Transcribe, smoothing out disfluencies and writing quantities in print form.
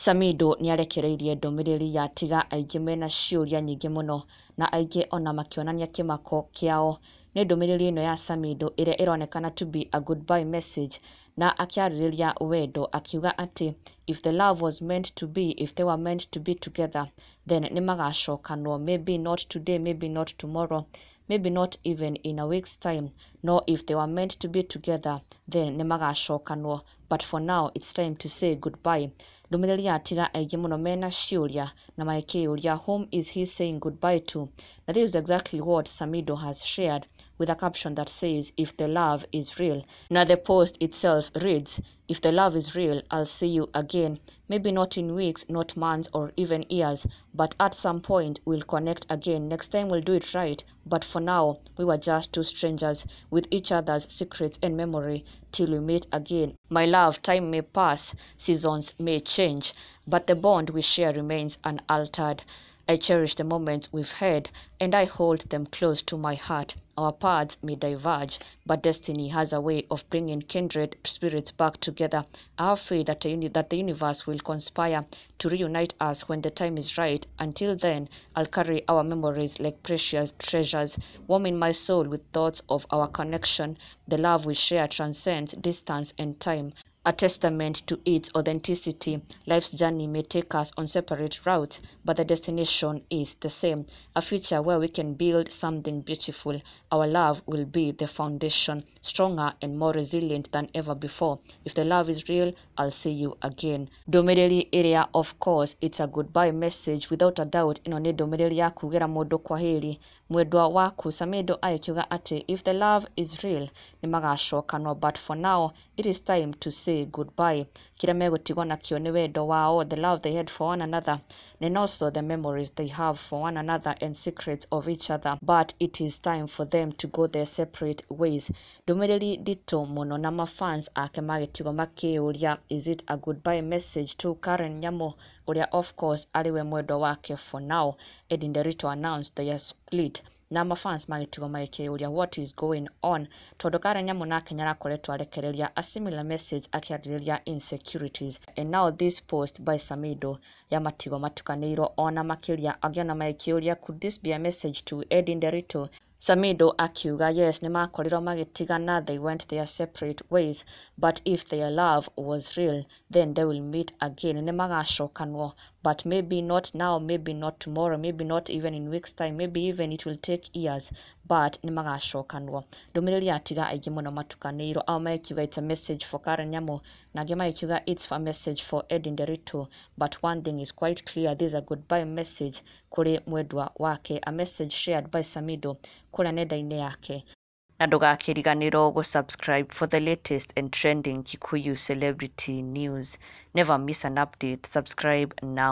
Samidoh nĩarekereirie ndũmĩrĩri Yatiga aingĩ mena ciũria nyingĩ mũno na aingĩ ona makĩonania kĩmako kĩao nĩ ndũmĩrĩri ĩno ya Samidoh ĩrĩa ĩronekana to be a goodbye message na akĩarĩrĩria wendo akiuga atĩ if the love was meant to be, if they were meant to be together, then nĩmagacokanwo, maybe not today, maybe not tomorrow, maybe not even in a week's time, nor if they were meant to be together, then nĩmagacokanwo, but for now it's time to say goodbye. Ndũmĩrĩri Yatiga aingĩ mũno mena ciũria na makĩũria whom is he saying goodbye to. Now this is exactly what Samidoh has shared with a caption that says if the love is real. Now the post itself reads, if the love is real, I'll see you again. Maybe not in weeks, not months or even years, but at some point we'll connect again. Next time we'll do it right, but for now we were just two strangers with each other's secrets and memory till we meet again. My love, time may pass, seasons may change, but the bond we share remains unaltered. I cherish the moments we've had, and I hold them close to my heart. Our paths may diverge, but destiny has a way of bringing kindred spirits back together. I have faith that the universe will conspire to reunite us when the time is right. Until then, I'll carry our memories like precious treasures, warming my soul with thoughts of our connection. The love we share transcends distance and time, a testament to its authenticity. Life's journey may take us on separate routes, but the destination is the same, a future where we can build something beautiful. Our love will be the foundation, stronger and more resilient than ever before. If the love is real, I'll see you again. Ndũmĩrĩri ĩrĩa, of course, it's a goodbye message without a doubt. Ĩno nĩ ndũmĩrĩri ya kugĩra mũndũ kwaheri. Mwendwa waku Samidoh akiuga atĩ if the love is real, nĩmagacokanwo, but for now it is time to say goodbye. Kĩrĩa megũtigwo nakĩo nĩ wendo wao, the love they had for one another, and also the memories they have for one another and secrets of each other, but it is time for them to go their separate ways. Ndũmĩrĩri nditũ mũno na mafans ake magĩtigwo makĩũria, is it a goodbye message to Karen Nyamu, ũrĩa of course ariwe mwendwa wake for now. Edinderito announced they are split. Na mafans magĩtigwo magĩkĩũria what is going on, tondũ Karen Nyamu nake nĩarakoretwo arekereria a similar message akĩarĩrĩria insecurities, and now this post by Samidoh yamatigwo matukanĩirwo ona makĩria, agĩona magĩkĩũria could this be a message to Edinderito. Samidoh akiuga yes, nĩmakorirwo magĩtigana, they went their separate ways, but if their love was real, then they will meet again. Nĩmagacokanwo, but maybe not now, maybe not tomorrow, maybe not even in weeks time, maybe even it will take years, but nĩmagacokanwo. Ndũmĩrĩri Yatiga aingĩ mũno matukanĩirwo, ao magĩkiuga it's a message for Karen Nyamu, na angĩ magĩkiuga it's a message for Edinderito, but one thing is quite clear, this is a goodbye message kũrĩ mwendwa wake, a message shared by Samidoh kũrĩa nenda-inĩ yake. Na ndũgakĩriganĩrwo gũsubscribe for the latest and trending Kikuyu celebrity news. Never miss an update. Subscribe now.